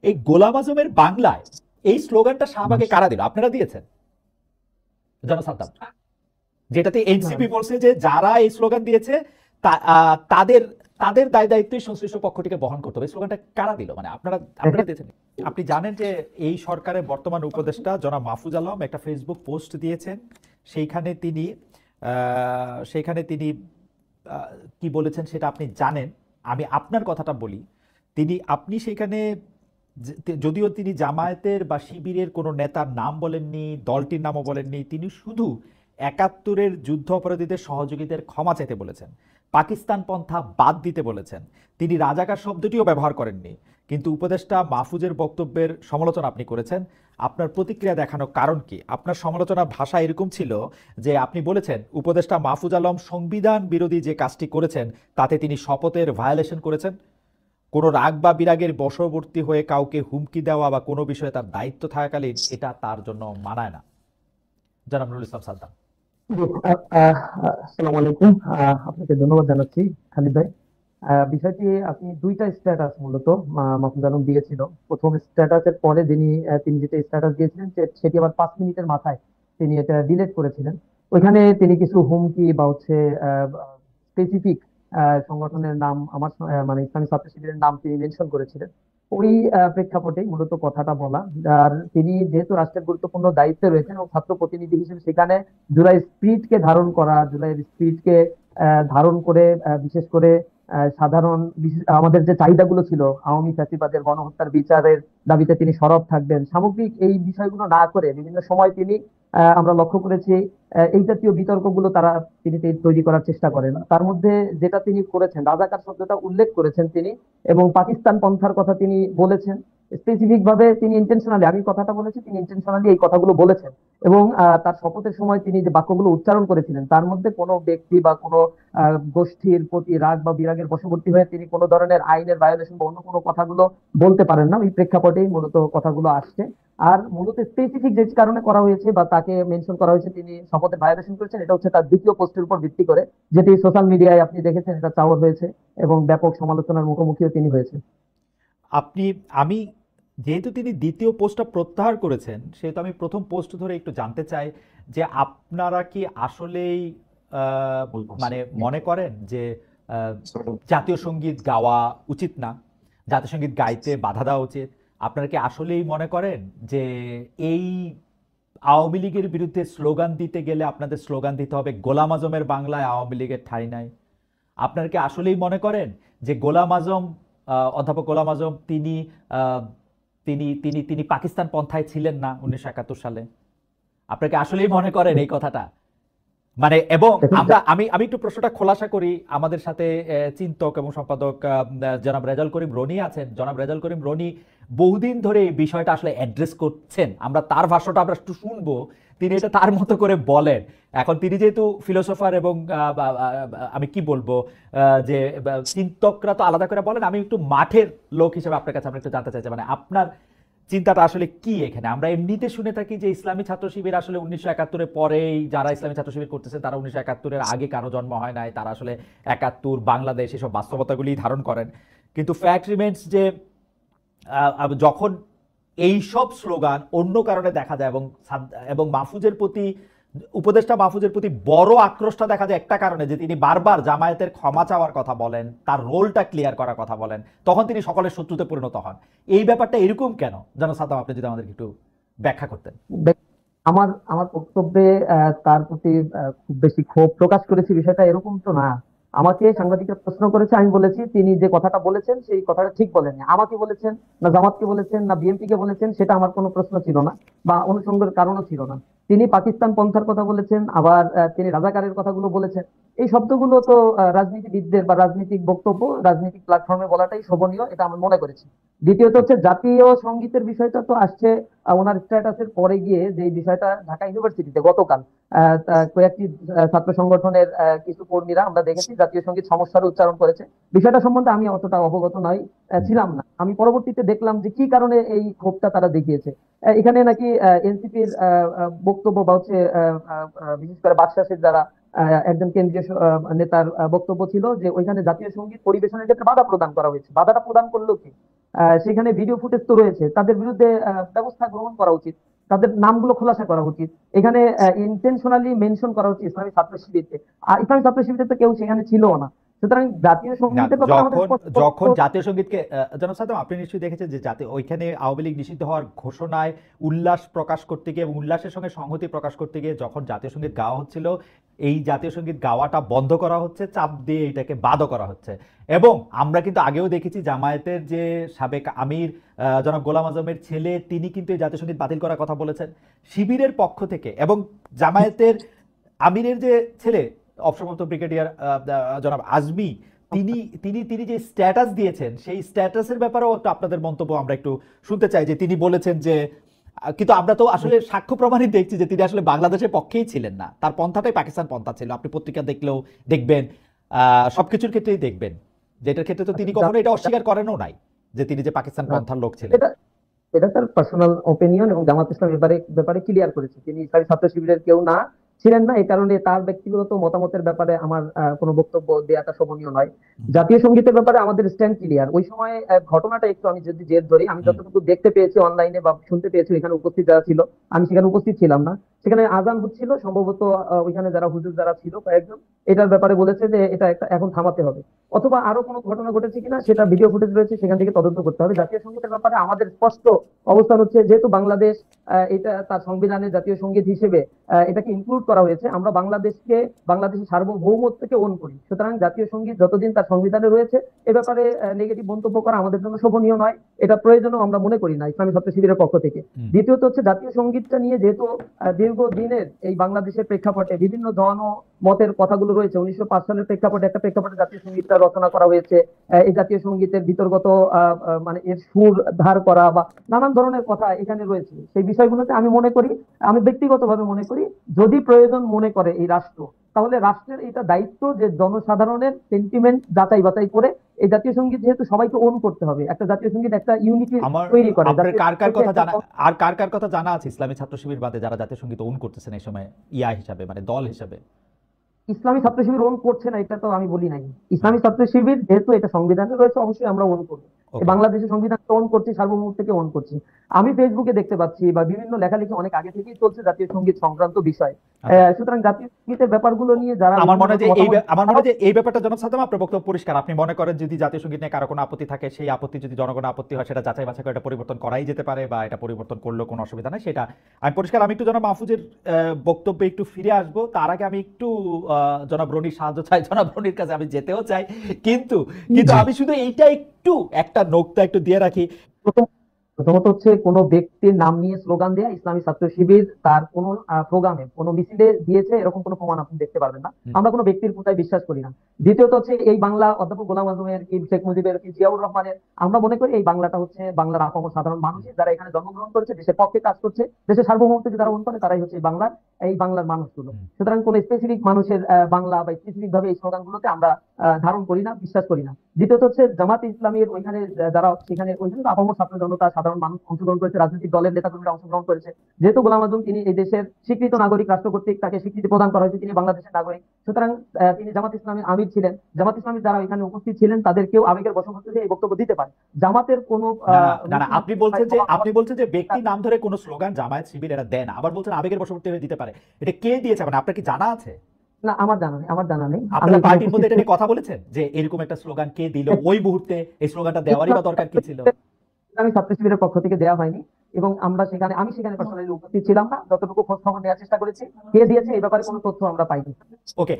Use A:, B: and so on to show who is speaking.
A: এই গোলাম আজমের বাংলায় এই স্লোগানটা শাহবাগে কারা দিল? আপনারা দিয়েছেন? জনসাদ্দাম, যেটাতে এনসিপি বলছে যে যারা এই স্লোগান দিয়েছে তাদের তাদের দায় দায়িত্বই সংশ্লিষ্ট পক্ষটিকে বহন করতে হবে। স্লোগানটা কারা দিল? মানে আপনারা আপনারা দিয়েছেন? আপনি জানেন যে এই সরকারের বর্তমান উপদেষ্টা জনাব মাহফুজ আলম একটা ফেসবুক পোস্ট দিয়েছেন। সেইখানে তিনি সেখানে তিনি কি বলেছেন সেটা আপনি জানেন। আমি আপনার কথাটা বলি। আপনি সেখানে যদিও তিনি জামায়াতের বা শিবিরের কোনো নেতার নাম বলেননি, দলটির নামও বলেননি, তিনি শুধু ৭১-এর যুদ্ধ অপরাধীদের সহযোগীদের ক্ষমা চাইতে বলেছেন, পাকিস্তান পন্থা বাদ দিতে বলেছেন। তিনি রাজাকার শব্দটিও ব্যবহার করেননি। কিন্তু উপদেষ্টা মাহফুজের বক্তব্যের সমালোচনা আপনি করেছেন। আপনার প্রতিক্রিয়া দেখানোর কারণ কি? আপনার সমালোচনার ভাষা এরকম ছিল যে আপনি বলেছেন উপদেষ্টা মাহফুজ আলম সংবিধান বিরোধী যে কাজটি করেছেন তাতে তিনি শপথের ভায়োলেশন করেছেন। কোনো রাগ বা বিরাগের বশবর্তী হয়ে কাউকে হুমকি দেওয়া বা কোনো বিষয়ে তার দায়িত্ব থাকাকালীন এটা তার জন্য মানায় না। জনাব নুরুল ইসলাম সাদ্দাম।
B: জি, আসসালামু আলাইকুম। আপনাকে ধন্যবাদ জানাচ্ছি খালিদ ভাই। বিষয়টি আপনি দুইটা স্ট্যাটাস মূলত মাহফুজ আলম দিয়েছিল। প্রথম স্ট্যাটাসের পরে তিনি যেটা স্ট্যাটাস দিয়েছিলেন সেটি আবার 5 মিনিটের মাথায় তিনি এটা ডিলিট করেছিলেন। ওইখানে তিনি কিছু হুমকি বা হচ্ছে স্পেসিফিক সংগঠনের নাম মানে ইসলামী ছাত্র শিবিরের নাম তিনি মেনশন করেছিলেন। ওই প্রেক্ষাপটে মূলত কথাটা বলা। আর তিনি যেহেতু রাষ্ট্রের গুরুত্বপূর্ণ দায়িত্বে রয়েছেন এবং ছাত্র প্রতিনিধি হিসেবে সেখানে জুলাইয়ের স্পিরিটকে ধারণ করে বিশেষ করে আমাদের যে চাহিদাগুলো ছিল, আওয়ামী ফ্যাসিবাদের গণহত্যার বিচারের দাবিতে তিনি সরব থাকবেন, সামগ্রিক এই বিষয়গুলো না করে বিভিন্ন সময় তিনি আমরা লক্ষ্য করেছি এই জাতীয় বিতর্কগুলো তিনি তৈরি করার চেষ্টা করেন। তার মধ্যে যেটা তিনি করেছেন, রাজাকার শব্দটা উল্লেখ করেছেন তিনি, এবং পাকিস্তান পন্থার কথা তিনি বলেছেন। স্পেসিফিক ভাবে তিনি ইন্টেনশনালি, আমি কথাটা বলেছি, তিনি ইন্টেনশনালি এই কথাগুলো বলেছেন। এবং তার শপথের সময় তিনি যে বাক্যগুলো উচ্চারণ করেছিলেন তার মধ্যে কোনো ব্যক্তি বা কোনো গোষ্ঠীর প্রতি রাগ বা বিরাগের বশবর্তী হয়ে তিনি কোনো ধরনের আইনের ভায়োলেশন বা অন্য কোনো কথাগুলো বলতে পারেন না। এই প্রেক্ষাপটেই মূলত কথাগুলো আসছে। আর মূলত স্পেসিফিক যে কারণে করা হয়েছে বা তাকে মেনশন করা হয়েছে তিনি শপথে ভায়োলেশন করেছেন, এটা হচ্ছে তার দ্বিতীয় পোস্টের উপর ভিত্তি করে, যেটি সোশ্যাল মিডিয়ায় আপনি দেখেছেন, এটা চাওয়া হয়েছে এবং ব্যাপক সমালোচনার মুখোমুখিও তিনি হয়েছেন।
A: আপনি আমি যেহেতু তিনি দ্বিতীয় পোস্টটা প্রত্যাহার করেছেন সেহেতু আমি প্রথম পোস্ট ধরে একটু জানতে চাই যে আপনারা কি আসলেই মানে মনে করেন যে আহ, জাতীয় সঙ্গীত গাওয়া উচিত না, জাতীয় সঙ্গীত গাইতে বাধা দেওয়া উচিত? আপনারা কি আসলেই মনে করেন যে এই আওয়ামী লীগের বিরুদ্ধে স্লোগান দিতে গেলে আপনাদের স্লোগান দিতে হবে গোলাম আজমের বাংলায় আওয়ামী লীগের ঠাঁই নাই? আপনারা কি আসলেই মনে করেন যে গোলাম আজম, অধ্যাপক গোলাম আজম, তিনি আহ, তিনি তিনি তিনি পাকিস্তান পন্থায় ছিলেন না 1971 সালে? আপনারা কি আসলেই মনে করেন এই কথাটা? মানে এবং
B: দেখুন,
A: আমি একটু প্রশ্নটা খোলাসা করি। আমাদের সাথে চিন্তক এবং সম্পাদক জনাব রেজাউল করিম রনি আছেন। জনাব রেজাউল করিম রনি বহুদিন ধরে এই বিষয়টা আসলে অ্যাড্রেস করছেন। আমরা তার ভাষণটা আমরা একটু শুনবো, তিনি এটা তার মতো করে বলেন। এখন তিনি যেহেতু ফিলোসোফার এবং আমি কি বলবো, যে চিন্তকরা তো আলাদা করে বলেন, আমি একটু মাঠের লোক হিসেবে আপনার কাছে আমরা একটু জানতে চাইছি মানে আপনার চিন্তাটা আসলে কি এখানে? আমরা এমনিতে শুনে থাকি যে ইসলামী ছাত্র শিবির আসলে 1971-এর পরেই যারা ইসলামী ছাত্র শিবির করতেছে তারা 1971-এর আগে কারো জন্ম হয় নাই, তারা আসলে 71 বাংলাদেশ এসব বাস্তবতাগুলি ধারণ করেন। কিন্তু ফ্যাক্ট রিমেন্স যে যখন এই সব স্লোগান অন্য কারণে দেখা যায় এবং এবং মাহফুজের প্রতি, উপদেষ্টা মাহফুজের প্রতি বড় আক্রোশটা দেখা যায় একটা কারণে, যে তিনি বারবার জামায়াতের ক্ষমা চাওয়ার কথা বলেন, তার রোলটা ক্লিয়ার করার কথা বলেন, তখন তিনি সকলের শত্রুতে পরিণত হন। এই ব্যাপারটা এরকম কেন? যেন সাদ্দাম আপনি যদি আমাদেরকে একটু ব্যাখ্যা করতেন।
B: আমার আমার বক্তব্যে তার প্রতি খুব বেশি ক্ষোভ প্রকাশ করেছি বিষয়টা এরকম তো না। আমাকে সাংবাদিকরা প্রশ্ন করেছে, আমি বলেছি তিনি যে কথাটা বলেছেন সেই কথাটা ঠিক বলেননি। আমাকে বলেছেন না জামাতকে বলেছেন না বিএনপি কে বলেছেন সেটা আমার কোনো প্রশ্ন ছিল না বা অনুসন্ধানের কারণও ছিল না। তিনি পাকিস্তান পন্থার কথা বলেছেন, আবার তিনি রাজাকারের কথাগুলো বলেছেন। এই শব্দগুলো তো রাজনীতিবিদদের বা রাজনৈতিক বক্তব্য রাজনৈতিক প্ল্যাটফর্মে বলাটাই শোভনীয়, এটা আমি মনে করেছি। দ্বিতীয়ত হচ্ছে জাতীয় সঙ্গীতের বিষয়টা তো আসছে ওনার স্ট্যাটাসের পরে গিয়ে, যে বিষয়টা ঢাকা ইউনিভার্সিটিতে গতকাল কয়েকটি ছাত্র সংগঠনের কিছু কর্মীরা আমরা দেখেছি জাতীয় সঙ্গীত সমস্যার উচ্চারণ করেছে। বিষয়টা সম্বন্ধে আমি অতটা অবগত ছিলাম না। আমি পরবর্তীতে দেখলাম যে কি কারণে এই ক্ষোভটা তারা দেখিয়েছে। এখানে নাকি এনসিপির বক্তব্য বা হচ্ছে বিশেষ করে বাদশাসের যারা একজন কেন্দ্রীয় নেতার বক্তব্য ছিল যে ওইখানে জাতীয় সঙ্গীত পরিবেশনের ক্ষেত্রে বাধা প্রদান করা হয়েছে। বাধাটা প্রদান করলো কি? সেখানে ভিডিও ফুটেজ তো রয়েছে, তাদের বিরুদ্ধে ব্যবস্থা গ্রহণ করা উচিত, তাদের নামগুলো খোলাসা করা উচিত। এখানে ইন্টেনশনালি মেনশন করা হচ্ছে ইসলামী ছাত্র শিবিরকে, আর ইসলামী ছাত্র শিবিরে তো কেউ সেখানে ছিল না। সুতরাং জাতীয়
A: না,
B: সঙ্গীতের ব্যাপারে আমাদের
A: যখন
B: স্পষ্ট
A: যখন জাতীয় সঙ্গীতকে জনাব সাদ্দাম, আপনি নিশ্চয়ই দেখেছেন যে জাতীয় ওইখানে আওয়ামী লীগ নিষিদ্ধ হওয়ার ঘোষণায় উল্লাস প্রকাশ করতে গিয়ে এবং উল্লাসের সঙ্গে সংহতি প্রকাশ করতে গিয়ে যখন জাতীয় সঙ্গীত গাওয়া হচ্ছিল, এই জাতীয় সঙ্গীত গাওয়াটা বন্ধ করা হচ্ছে, চাপ দিয়ে এটাকে বাদও করা হচ্ছে। এবং আমরা কিন্তু আগেও দেখেছি জামায়াতের যে সাবেক আমির জনাব গোলাম আজমের ছেলে, তিনি কিন্তু এই জাতীয় সঙ্গীত বাতিল করার কথা বলেছেন শিবিরের পক্ষ থেকে। এবং জামায়াতের আমিরের যে ছেলে অবসরপ্রাপ্ত ব্রিগেডিয়ার জনাব আজমি, তিনি তিনি তিনি যে স্ট্যাটাস দিয়েছেন, সেই স্ট্যাটাসের ব্যাপারেও একটু আপনাদের মন্তব্য আমরা একটু শুনতে চাই। যে তিনি বলেছেন যে কিন্তু আমরা তো আসলে সাক্ষ্য প্রমাণই দেখছি যে তিনি আসলে বাংলাদেশের পক্ষেই ছিলেন না, তার পন্থাটাই পাকিস্তান পন্থা ছিল। আপনি পত্রিকা দেখলেও দেখবেন, সবকিছুর ক্ষেত্রেই দেখবেন, যেটার ক্ষেত্রে তো তিনি কখনো এটা অস্বীকার করেনও নাই যে তিনি যে পাকিস্তান পন্থার লোক ছিলেন।
B: এটা এটা তার পার্সোনাল ওপিনিয়ন, এবং জামাত ইসলাম ব্যাপারে ব্যাপারে ক্লিয়ার করেছে তিনি ইসলামী ছাত্র শিবিরের কেউ না, ছিলেন না। এই কারণে তার ব্যক্তিগত মতামতের ব্যাপারে আমার কোনো বক্তব্য দেওয়াটা শোভনীয় নয়। জাতীয় সঙ্গীতের ব্যাপারে আমাদের স্ট্যান্ড ক্লিয়ার। ওই সময় ঘটনাটা একটু আমি যদি জেদ ধরি, আমি যতটুকু দেখতে পেয়েছি অনলাইনে বা শুনতে পেয়েছি, এখানে উপস্থিত যারা ছিল, আমি সেখানে উপস্থিত ছিলাম না, সেখানে আজান হচ্ছিল সম্ভবত, ওইখানে যারা হুজুর যারা ছিল কয়েকজন এটার ব্যাপারে বলেছে যে এটা একটা এখন থামাতে হবে, অথবা আরো কোনো ঘটনা ঘটেছে কিনা সেটা ভিডিও ফুটেজ রয়েছে, সেখান থেকে তদন্ত করতে হবে। জাতীয় সঙ্গীতের ব্যাপারে আমাদের স্পষ্ট অবস্থান হচ্ছে, যেহেতু বাংলাদেশ এটা তার সংবিধানের জাতীয় সঙ্গীত হিসেবে এটাকে ইনক্লুড করা হয়েছে, আমরা বাংলাদেশের সার্বভৌমত্বকে ওন করি। সুতরাং জাতীয় সঙ্গীত যতদিন তার সংবিধানে রয়েছে, এ ব্যাপারে নেগেটিভ মন্তব্য করা আমাদের জন্য শোভনীয় নয়, এটা প্রয়োজনও আমরা মনে করি না ইসলামী ছাত্র শিবিরের পক্ষ থেকে। দ্বিতীয়ত হচ্ছে জাতীয় সঙ্গীতটা নিয়ে যেহেতু দীর্ঘদিনের এই বাংলাদেশের প্রেক্ষাপটে বিভিন্ন মতের কথাগুলো রয়েছে, 1905 সালের প্রেক্ষাপটে জাতীয় সঙ্গীতটা রচনা করা হয়েছে। এই জাতীয় সঙ্গীতের বিতর্গত মানে এর সুর ধার করা বা নানান ধরনের কথা এখানে রয়েছে। সেই বিষয়গুলোতে আমি ব্যক্তিগতভাবে মনে করি, যদি প্রয়োজন মনে করে এই রাষ্ট্র, তাহলে রাষ্ট্রের এটা দায়িত্ব যে জনসাধারণের সেন্টিমেন্ট যাচাই বাছাই করে এই জাতীয় সঙ্গীত, যেহেতু সবাইকে ওন করতে হবে, একটা জাতীয় সঙ্গীত একটা ইউনিটি তৈরি করে।
A: আপনার কার কার কথা জানা আছে ইসলামী ছাত্র শিবির বাদে যারা জাতীয় সঙ্গীত ওন করতেছেন এই সময়, হিসাবে মানে দল হিসাবে?
B: ইসলামী ছাত্র শিবির ওন করছে না এটা তো আমি বলি নাই। ইসলামী ছাত্র শিবির যেহেতু এটা সংবিধানে রয়েছে, অবশ্যই আমরা ওন করবো। বাংলাদেশের সংবিধান ওন করছি, সার্বভৌমত্বকে ওন করছি। আমি ফেসবুকে দেখতে পাচ্ছি বা বিভিন্ন লেখালেখি অনেক আগে থেকেই চলছে জাতীয় সঙ্গীত সংক্রান্ত বিষয়। সুতরাং জাতীয় সঙ্গীতের ব্যাপারগুলো নিয়ে যারা,
A: আমার মনে হয় যে এই ব্যাপারটা জনাব সাদ্দাম আপনার বক্তব্য পরিষ্কার। আপনি মনে করেন যদি জাতীয় সঙ্গীত নিয়ে কারো কোনো আপত্তি থাকে, সেই আপত্তি যদি জনগণের আপত্তি হয়, সেটা যাচাই বাছাই করে এটা পরিবর্তন করাই যেতে পারে, বা এটা পরিবর্তন করলেও কোনো অসুবিধা নেই, সেটা আমি পরিষ্কার। আমি একটু জনাব মাহফুজের বক্তব্যে একটু ফিরে আসবো, তার আগে আমি একটু জনাব রনির সাহায্য চাই। জনাব রনির কাছে আমি যেতেও চাই, কিন্তু আমি শুধু এইটা একটু একটা নোকতা একটু দিয়ে রাখি।
B: প্রথমত হচ্ছে কোনো ব্যক্তির নাম নিয়ে স্লোগান দেয়া ইসলামী ছাত্র শিবির তার কোন প্রোগ্রামে কোনো মিছিলে দিয়েছে এরকম কোনো প্রমাণ আপনি দেখতে পারবেন না। আমরা কোনো ব্যক্তির কোথায় বিশ্বাস করি না। দ্বিতীয়ত হচ্ছে এই বাংলা অধ্যাপক গোলাম আজমের কি শেখ মুজিবের কি জিয়াউর রহমানের, আমরা মনে করি এই বাংলাটা হচ্ছে বাংলার আপামর সাধারণ মানুষের, যারা এখানে জন্মগ্রহণ করেছে, দেশের পক্ষে কাজ করছে, দেশের সার্বভৌমত্বকে যারা ওন করে, তারাই হচ্ছে এই বাংলার মানুষগুলো। সুতরাং কোন স্পেসিফিক মানুষের বাংলা বা স্পেসিফিক ভাবে এই স্লোগানগুলোতে আমরা ধারণ করি না, বিশ্বাস করি না। দ্বিতীয়ত হচ্ছে জামাত ইসলামীর ওইখানে যারা ওইখানে আপামর ছাত্র জনতা সাধারণ মানুষ অংশগ্রহণ করেছে, রাজনৈতিক দলের নেতাকর্মীরা অংশগ্রহণ করেছে। যেহেতু গোলাম আজম তিনি এই দেশের স্বীকৃত নাগরিক, রাষ্ট্র কর্তৃক তাকে স্বীকৃতি প্রদান করা হয়েছে, তিনি বাংলাদেশের নাগরিক, সুতরাং তিনি জামাত ইসলামের আমির ছিলেন। জামাত ইসলামের যারা এখানে উপস্থিত ছিলেন তাদেরকেও আবেগের বশবর্তী এই বক্তব্য দিতে পারে। জামাতের কোন
A: আপনি বলছেন যে ব্যক্তি নাম ধরে কোন স্লোগান জামায়াত শিবির এরা দেয় না, আবার বলছেন আবেগের বশবর্তী হয়ে দিতে পারে। এটা কে দিয়েছে, মানে আপনার কি জানা আছে?
B: না, আমার জানা নেই।
A: আপনারা পার্টির মধ্যে এটা নিয়ে কথা বলেছেন যে এরকম একটা স্লোগান কে দিল, ওই মুহূর্তে এই স্লোগানটা দেওয়ারই বা দরকার কি ছিল?
B: আমি ছাত্র শিবিরের পক্ষ থেকে দেওয়া হয়নি, এবং আমি সেখানে পার্সোনালি উপস্থিত ছিলাম না। যতটুকু খোঁজ খবর নেওয়ার চেষ্টা করেছি, কে দিয়েছে এই ব্যাপারে কোনো তথ্য আমরা পাইনি।
A: ওকে।